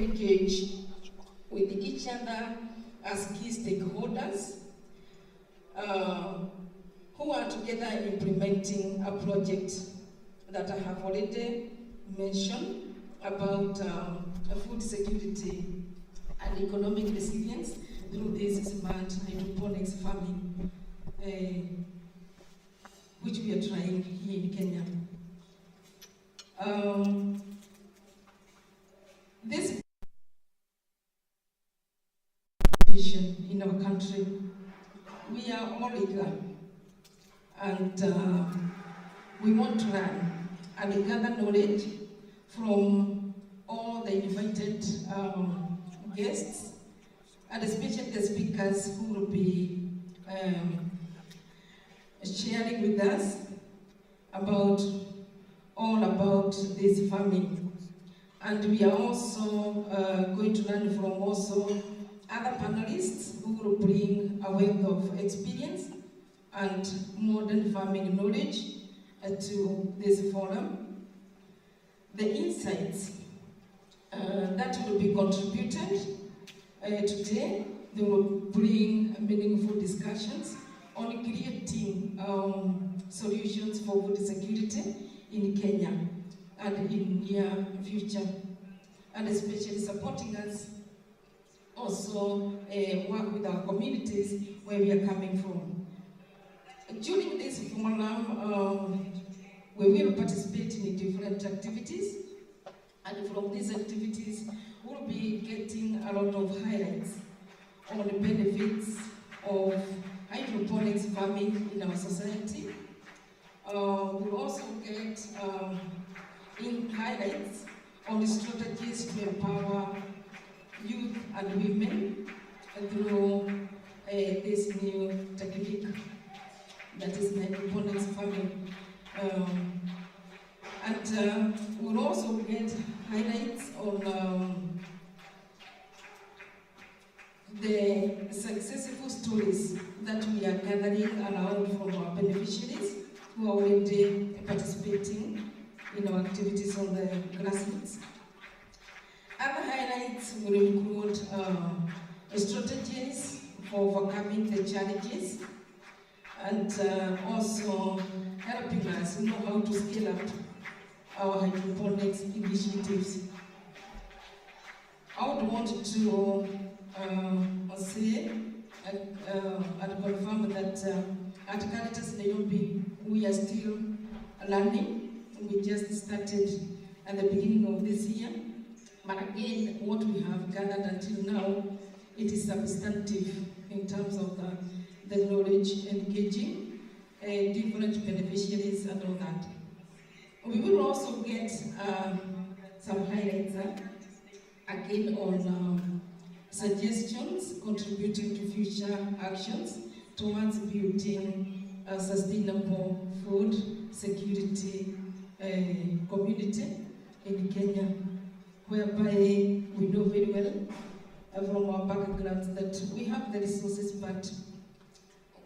engage with each other as key stakeholders who are together implementing a project that I have already mentioned about food security and economic resilience through this smart hydroponics farming, which we are trying here in Kenya. This vision in our country, we are all eager, and we want to learn and gather knowledge from all the invited guests, and especially the speakers who will be sharing with us all about this farming. And we are also going to learn from also other panelists who will bring a wealth of experience and modern farming knowledge to this forum. The insights that will be contributed today, they will bring meaningful discussions on creating solutions for food security in Kenya and in near future, and especially supporting us also work with our communities where we are coming from. During this forum, we will participate in different activities, and from these activities, we'll be getting a lot of highlights on the benefits of hydroponics farming in our society. We'll also get highlights on the strategies to empower youth and women through this new technique that is hydroponics farming. And we'll also get highlights on the successful stories that we are gathering around from our beneficiaries who are already participating in our activities on the grassroots. Other highlights will include strategies for overcoming the challenges, and also helping us know how to scale up our hydroponics initiatives. I would want to say and confirm that at Caritas Nairobi, we are still learning. We just started at the beginning of this year. But again, what we have gathered until now, it is substantive in terms of the knowledge, engaging different beneficiaries and all that. We will also get some highlights again on suggestions contributing to future actions towards building a sustainable food security community in Kenya, whereby we know very well from our backgrounds that we have the resources, but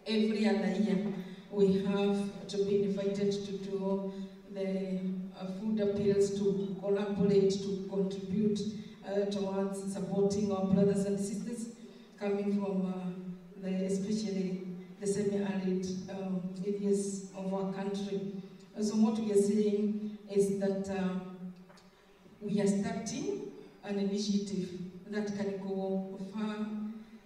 every other year we have to be invited to do the food appeals, to collaborate, to contribute towards supporting our brothers and sisters coming from especially the semi-arid areas of our country. So what we are saying is that we are starting an initiative that can go far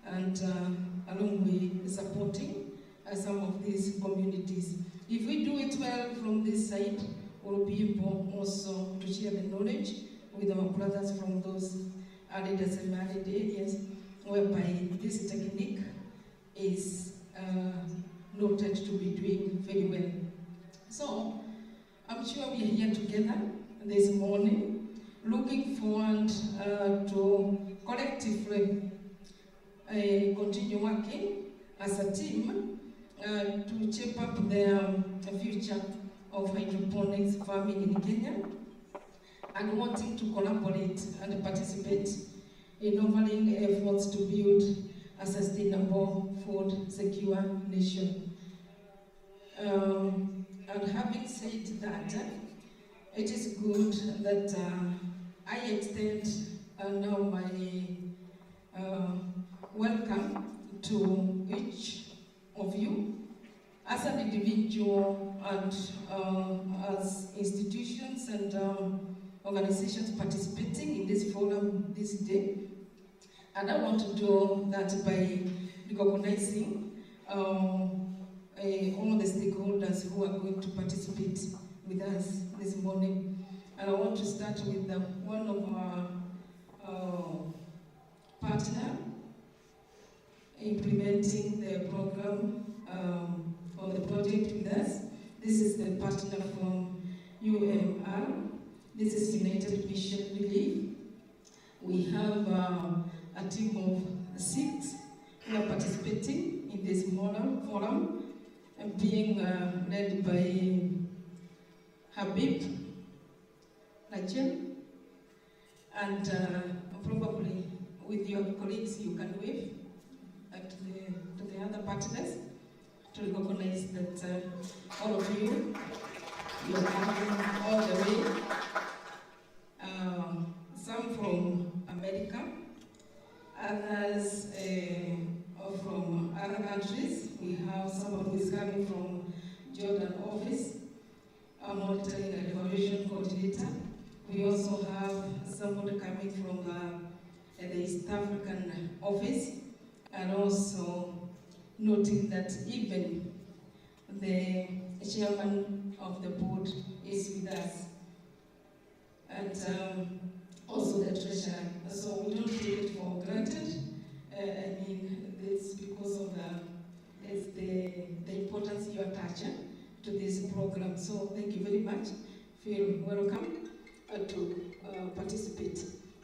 and a long way supporting some of these communities. If we do it well from this side, we'll be able also to share the knowledge with our brothers from those arid and semi-arid areas, whereby this technique is noted to be doing very well. So, I'm sure we are here together this morning, looking forward to collectively continue working as a team to shape up the future of hydroponics farming in Kenya, and wanting to collaborate and participate in overlaying efforts to build a sustainable food secure nation. And having said that, it is good that I extend now my welcome to each of you as an individual and as institutions and organizations participating in this forum this day. And I want to do that by recognizing all the stakeholders who are going to participate with us this morning. And I want to start with one of our partner implementing the program or the project with us. This is the partner from UMR. This is United Mission Relief. We have a team of 6 who are participating in this forum, being led by Habib Najim, and probably with your colleagues you can wave to the other partners to recognize that all of you are coming all the way. Some from America, others from other countries. We have someone who is coming from Jordan office, a monitoring and evaluation coordinator. We also have somebody coming from the East African office, and also noting that even the chairman of the board is with us, and also the treasurer. So we don't take it for granted. I mean, it's because of the importance you attach to this program. So thank you very much. Feel welcome to participate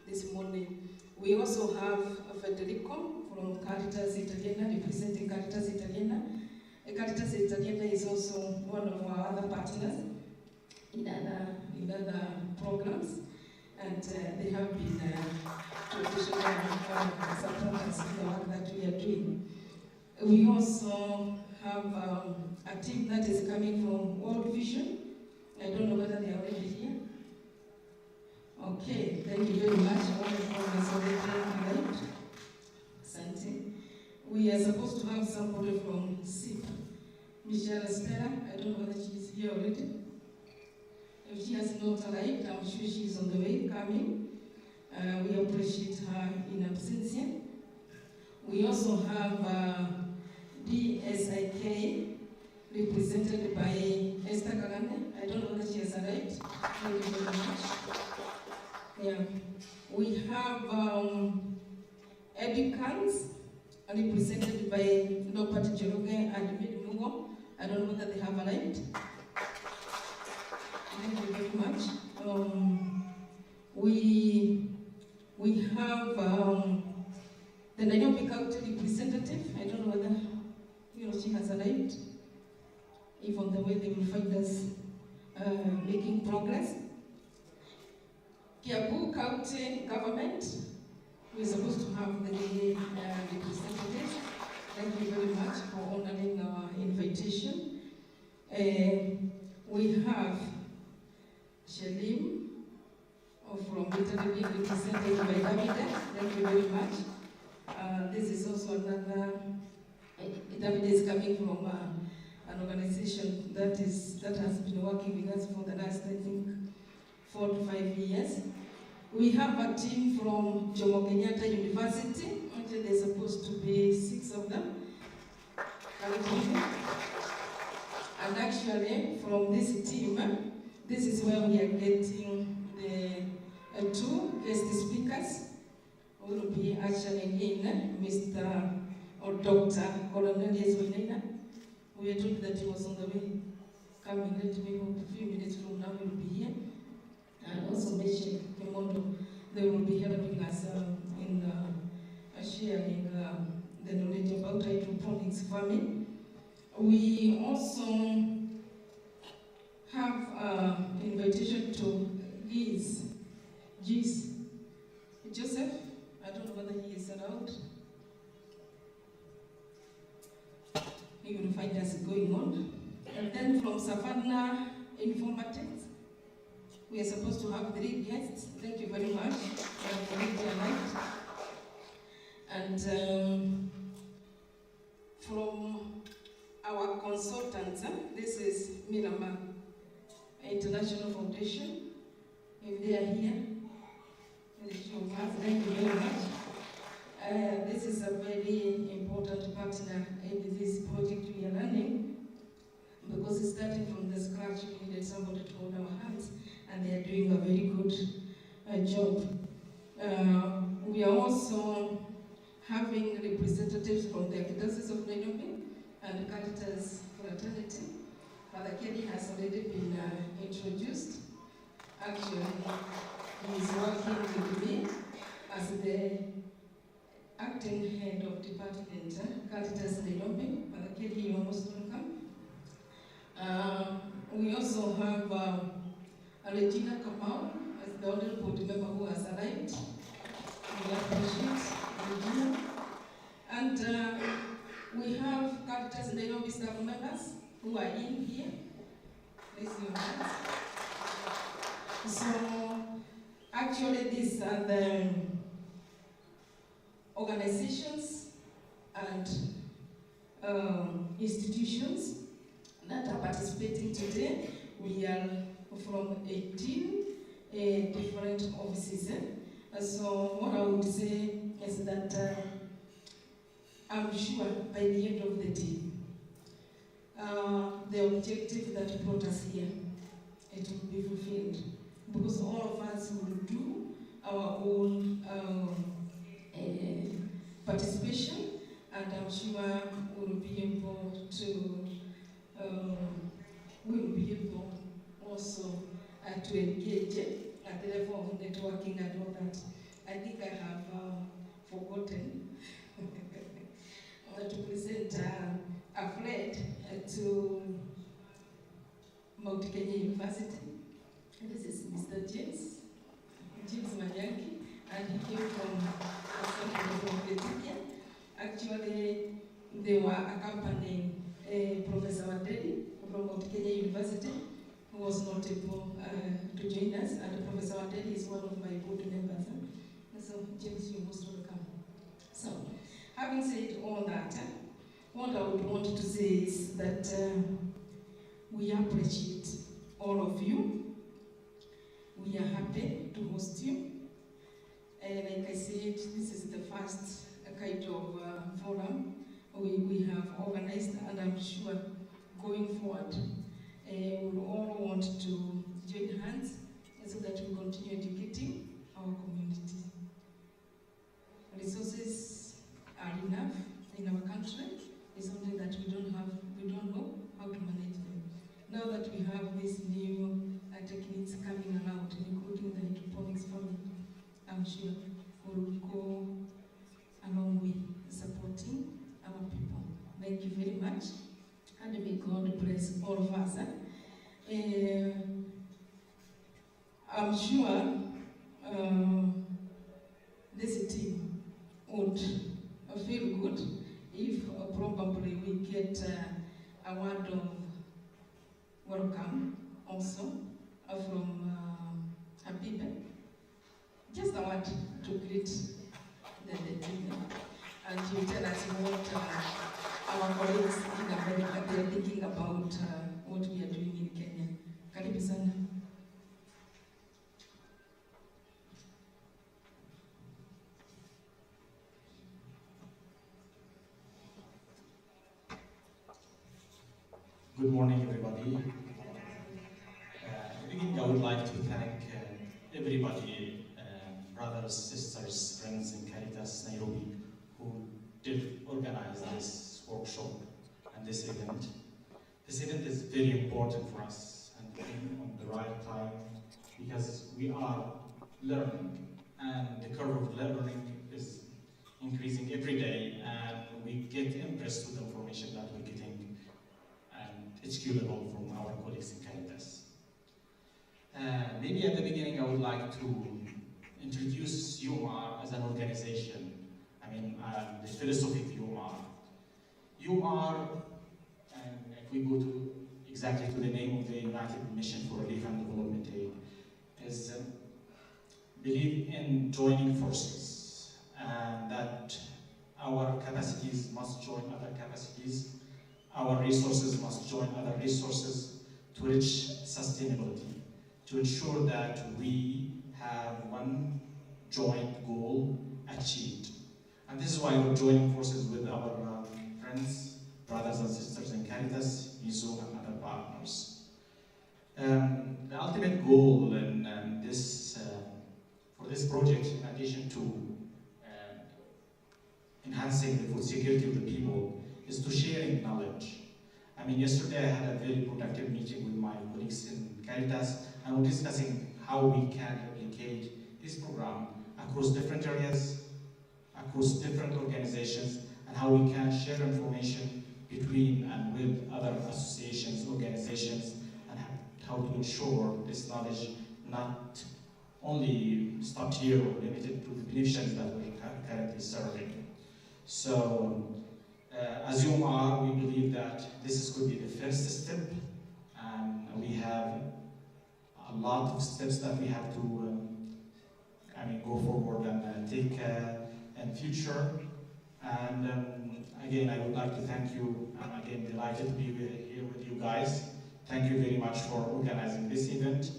this morning. We also have Federico from Caritas Italiana, representing Caritas Italiana. Caritas Italiana is also one of our other partners in other programs, and they have been traditional supporters in the work that we are doing. We also have a team that is coming from World Vision. I don't know whether they are already here. Okay, thank you very much. We are supposed to have somebody from SIP. Michelle Stella, I don't know whether she is here already. If she has not arrived, I'm sure she is on the way coming. We appreciate her in absentia. We also have DSIK, represented by Esther Kagame. I don't know whether she has arrived. Thank you very much. Yeah. We have Edicans, represented by Robert Jeroge and Mid Mugo. I don't know whether they have arrived. Thank you very much. We have the Nairobi County representative. I don't know whether he or she has arrived. If on the way they will find us making progress. Kiambu County government, we're supposed to have the representative. Thank you very much for honoring our invitation. We have Shalim from Italy, represented by Davide. Thank you very much. This is also another, Davide is coming from an organization that has been working with us for the last, I think, 4 to 5 years. We have a team from Jomo Kenyatta University. Actually, there's supposed to be 6 of them. And actually, from this team, this is where we are getting the 2 guest speakers. We will be ushering in Mr. or Dr. Cornelius Winena. We are told that he was on the way coming. Let me hope a few minutes from now he will be here. And also mention Kemondo. They will be helping us in sharing the knowledge about hydroponics farming. We also have invitation to Giz Joseph. I don't know whether he is around. He will find us going on. And then from Savannah Informatics, We are supposed to have 3 guests. Thank you very much for being here tonight. And from our consultants, this is Miramar International Foundation. If they are here, thank you very much. This is a very important partner in this project we are running, because it's starting from the scratch. We needed somebody to hold our hands, and they are doing a very good job. We are also having representatives from the Archdiocese of Nairobi and Caritas Fraternity. Father Kelly has already been introduced. Actually, he is working with me as the acting head of department, Caritas Nairobi. Father Kelly, you are most welcome. We also have Regina Kamau as the other board member who has arrived. We appreciate Regina. And we have Caritas Nairobi staff members who are in here. Raise your hands. So, actually, these are the organizations and institutions that are participating today. We are from 18 different offices. So what I would say is that I'm sure by the end of the day, the objective that brought us here, it will be fulfilled. Because all of us will do our own participation, and I'm sure we'll be able to also to engage at the level of networking and all that. I think I have forgotten to present a friend to Mount Kenya University. This is Mr. James Manyangi, and he came from Ethiopia. Actually, they were accompanying Professor Wadeli from Mount Kenya University, who was not able to join us, and Professor Wadeli is one of my board members. So, James, you're most welcome. So, having said all that, what I would want to say is that we appreciate all of you. We are happy to host you. Like I said, this is the first kind of forum we have organized, and I'm sure going forward, we'll all want to join hands so that we continue educating our community. Resources are enough in our country. It's something that we don't know how to manage them. Now that we have these new techniques coming around, including the hydroponics family, I'm sure we'll go a long way supporting our people. Thank you very much, and may God bless all of us. I'm sure this team would feel good if probably we get a word of welcome also from Habiba. Just a word to greet the team, and you tell us what our colleagues in America they are thinking about what we are doing in Kenya. Karibu sana. Good morning, everybody. I would like to thank everybody, brothers, sisters, friends in Caritas Nairobi, who did organize this workshop and this event. This event is very important for us and came on the right time because we are learning, and the curve of learning is increasing every day, and we get impressed with the information that we're getting, and it's scalable from our colleagues in Caritas. Maybe at the beginning I would like to introduce UMR as an organization. I mean, the philosophy of UMR. UMR, and if we go to exactly to the name of the United Mission for Relief and Development Aid, is believe in joining forces, and that our capacities must join other capacities, our resources must join other resources to reach sustainability, to ensure that we have one joint goal achieved. And this is why we're joining forces with our friends, brothers and sisters in Caritas, ISO, and other partners. The ultimate goal in this, for this project, in addition to enhancing the food security of the people, is to sharing knowledge. I mean, yesterday I had a very productive meeting with my colleagues in Caritas, and we're discussing how we can replicate this program across different areas, across different organizations, and how we can share information between and with other associations, organizations, and how to ensure this knowledge not only stopped here or limited to the beneficiaries that we're currently serving. So, as you are, we believe that this could be the first step, and we have a lot of steps that we have to go forward and take in future. And again, I would like to thank you. I'm again delighted to be here with you guys. Thank you very much for organizing this event,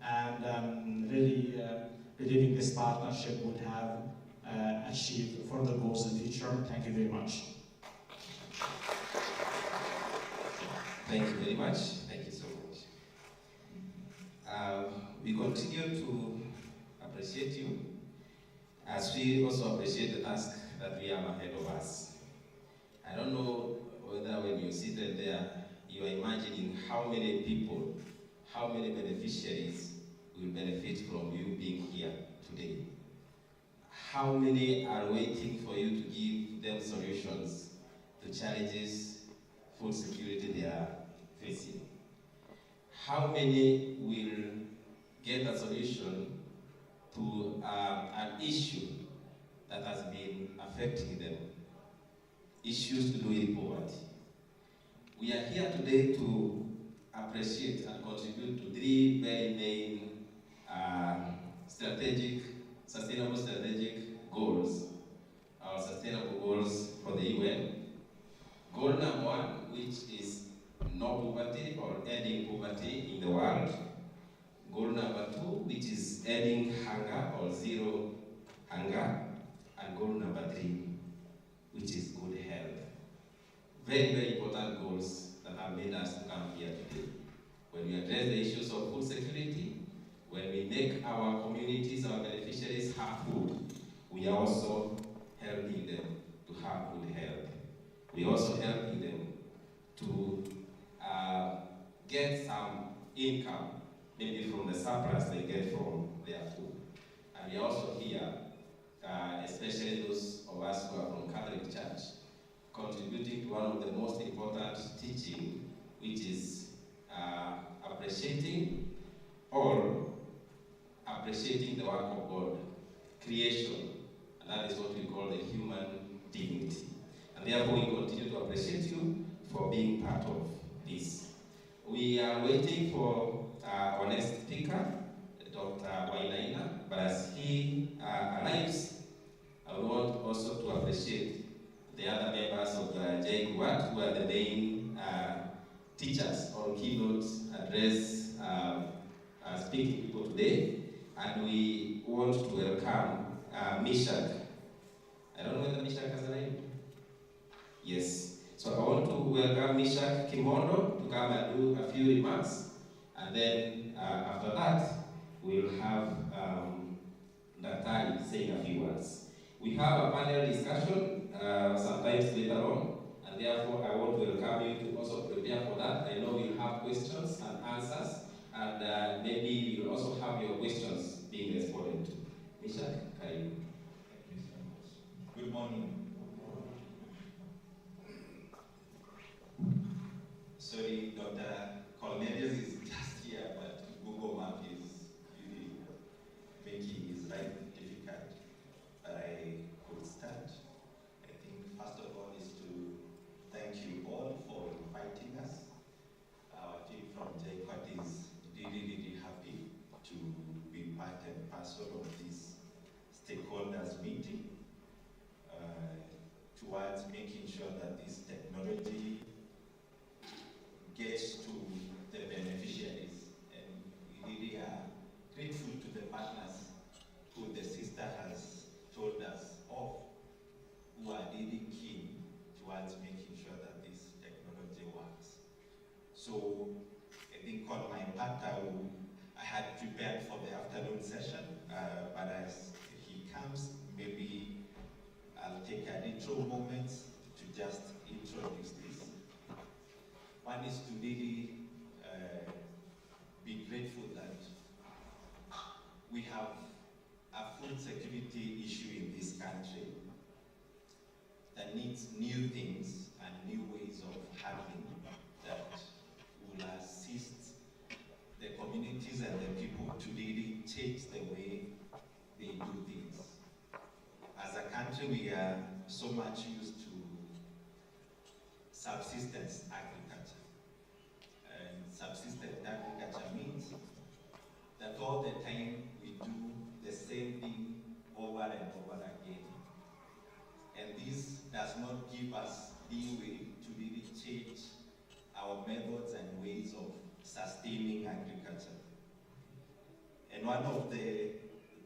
and really believing this partnership would have achieved further goals in the future. Thank you very much. Thank you very much. Thank you so much. We continue to appreciate you, as we also appreciate the task that we have ahead of us. I don't know whether when you're seated there, you are imagining how many people, how many beneficiaries will benefit from you being here today. How many are waiting for you to give them solutions to challenges, food security they are facing? How many will get a solution to an issue that has been affecting them? Issues to do with poverty. We are here today to appreciate and contribute to three very main sustainable strategic goals, our sustainable goals for the UN. Goal number one, which is no poverty or ending poverty in the world. Goal number two, which is ending hunger or zero hunger. And goal number three, which is good health. Very, very important goals that have made us to come here today. When we address the issues of food security, when we make our communities, our beneficiaries have food, we are also helping them to have good health. We are also helping them to get some income, maybe from the surplus they get from their food. And we are also here, especially those of us who are from Catholic Church, contributing to one of the most important teaching, which is appreciating the work of God, creation, and that is what we call the human dignity. And therefore we continue to appreciate you for being part of this. We are waiting for our next speaker, Dr. Wainaina, but as he arrives, I want also to appreciate the other members of JQuat, who are the main teachers or keynote address speaking people today. And we want to welcome Mishak. I don't know whether Mishak has a name. Yes. So I want to welcome Mishak Kimondo to come and do a few remarks. And then after that, we'll have Natali saying a few words. We have a panel discussion sometimes later on, and therefore I want to welcome you to also prepare for that. I know we'll have questions and answers, and maybe you'll also have your questions being responded to. Mishak, Karim. Thank you so much. Good morning. Sorry, Dr. Cornelius is just here, but Google Map is really making his life difficult. But I could start. I think first of all is to thank you all for inviting us. Our team from JQuat is really, really happy to be sort of this stakeholders meeting towards making sure that this technology gets to the beneficiaries. And we really are grateful to the partners who the sister has told us of, who are really keen towards making sure that this technology works. So I think on my part, I had prepared for the afternoon session, but as he comes, maybe I'll take a little moment to just introduce this. One is to really be grateful that we have a food security issue in this country that needs new things and new ways of handling that will assist the communities and the people to really change the way they do things. As a country, we are so much used to subsistence agriculture. And subsistence agriculture means that all the time we do the same thing over and over again. And this does not give us leeway to really change our methods and ways of sustaining agriculture. And one of the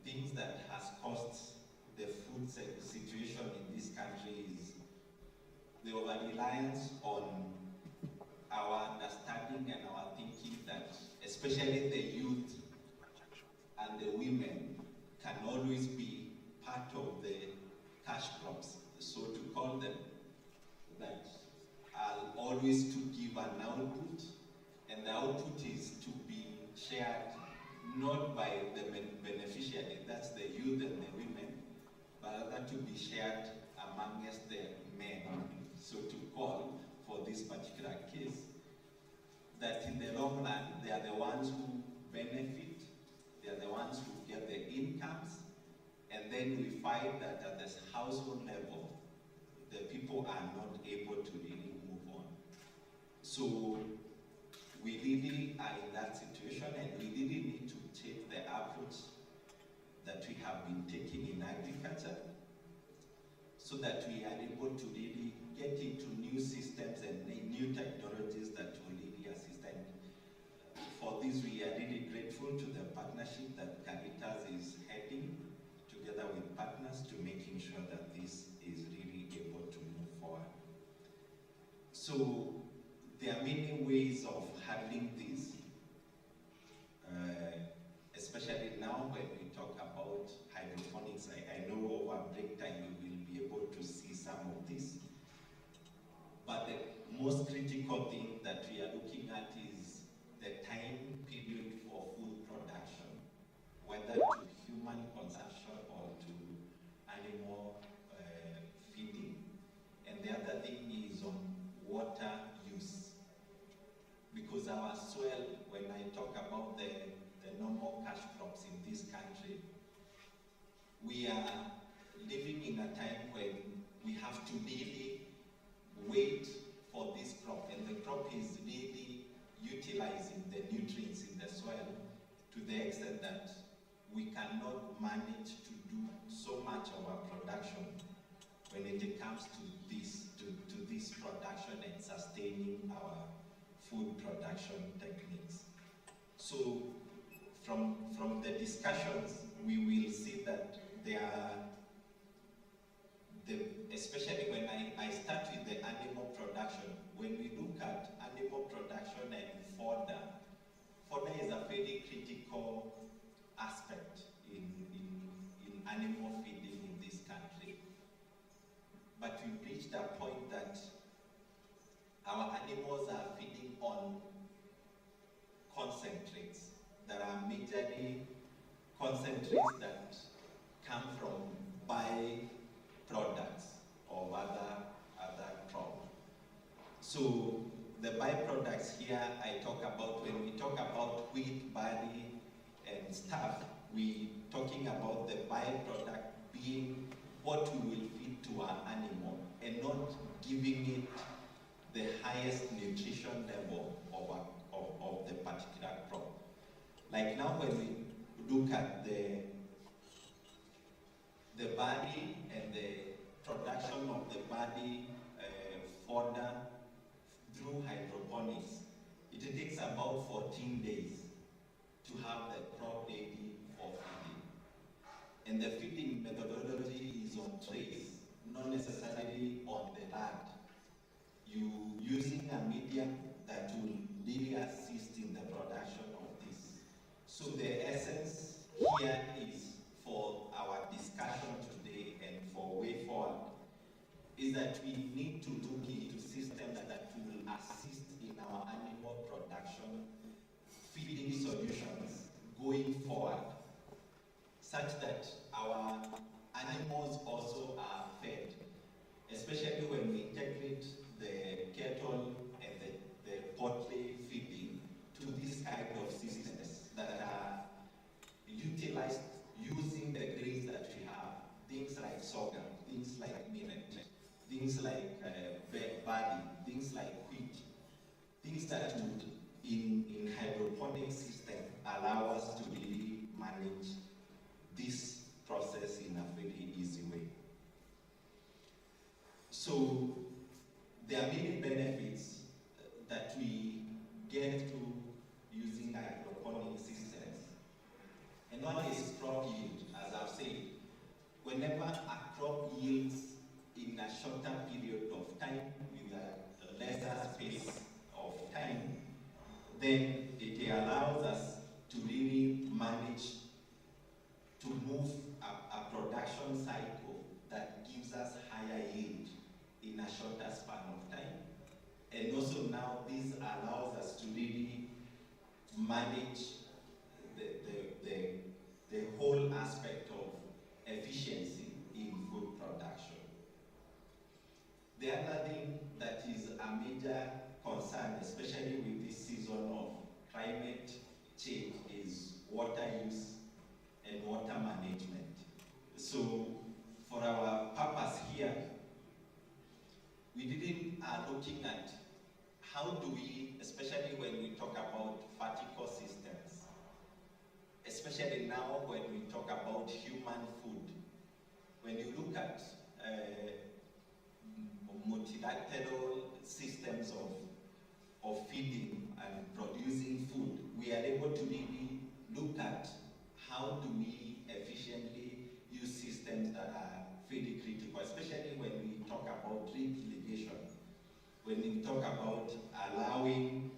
things that has caused the food situation in this country is the over-reliance on our understanding and our thinking that especially the youth and the women can always be part of the cash crops, so to call them, that are always to give an output, and the output is to be shared not by the beneficiary, that's the youth and the women, but rather to be shared amongst the men, so to call for this particular case, that in the long run, they are the ones who benefit, they are the ones who get the incomes, and then we find that at the household level, the people are not able to really move on. So we really are in that situation, and we really need to take the approach that we have been taking in agriculture, so that we are able to really get into new systems and new technologies that will really assist. And for this, we are really grateful to the partnership that Caritas is heading together with partners to making sure that this is really able to move forward. So there are many ways of handling this, especially now when we talk about hydroponics. I know over break time we will be able to see some of this. But the most critical thing that we are looking at is the time period for food production, whether to human consumption or to animal feeding. And the other thing is on water use. Because our soil, when I talk about the normal cash crops in this country, we are living in a time when we have to really wait for this crop, and the crop is really utilizing the nutrients in the soil to the extent that we cannot manage to do so much of our production when it comes to this production and sustaining our food production techniques. So from the discussions, we will see that there are, especially when I start with the animal production, when we look at animal production and fodder is a very critical aspect in animal feeding in this country. But we've reached a point that our animals are feeding on concentrates that are majorly concentrates that come from byproducts of other crop. So the byproducts here I talk about, when we talk about wheat, barley, and stuff, we talking about the byproduct being what we will feed to our animal and not giving it the highest nutrition level of the particular crop. Like now when we look at the it takes about 14 days to have the crop ready for feeding. And the feeding methodology is on trays, not necessarily on the land. You using a medium that will really assist in the production of this. So the essence here is for our discussion today and for way forward is that we need to look into systems that will assist in our animal production feeding solutions going forward, such that our animals also are fed, especially when we integrate the cattle and the poultry feeding to this kind of systems that are utilized using the grains that we have, things like sorghum, things like millet, things like barley, things like wheat, things that would, in hydroponic system, allow us to really manage this process in a very easy way. So there are many benefits that we get to using hydroponic systems. And one is crop yield, as I've said. Whenever a crop yields in a shorter period of time, with a lesser space of time, then it allows us to really manage to move a production cycle that gives us higher yield in a shorter span of time. And also now this allows us to really manage the whole aspect of efficiency in food production. The other thing that is a major concern, especially with this season of climate change, is water use and water management. So for our purpose here, we didn't are looking at how do we, especially when we talk about vertical systems, especially now when we talk about human food, when you look at multilateral systems of feeding and producing food, we are able to really look at how do we efficiently use systems that are very critical, especially when we talk about drip irrigation, when we talk about allowing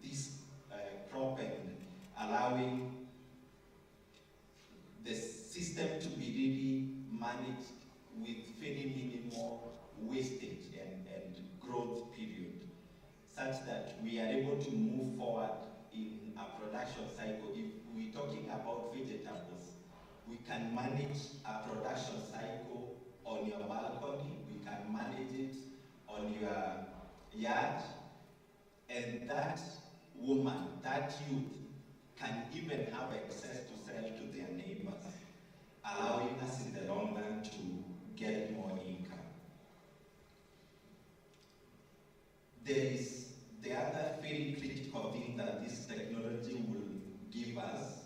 this crop and allowing the system to be really managed with very minimal wastage and growth period, such that we are able to move forward in a production cycle. If we're talking about vegetables, we can manage a production cycle on your balcony, we can manage it on your yard, and that woman, that youth, can even have access to sell to their neighbors, allowing us in the long run to get more income. There is the other very critical thing that this technology will give us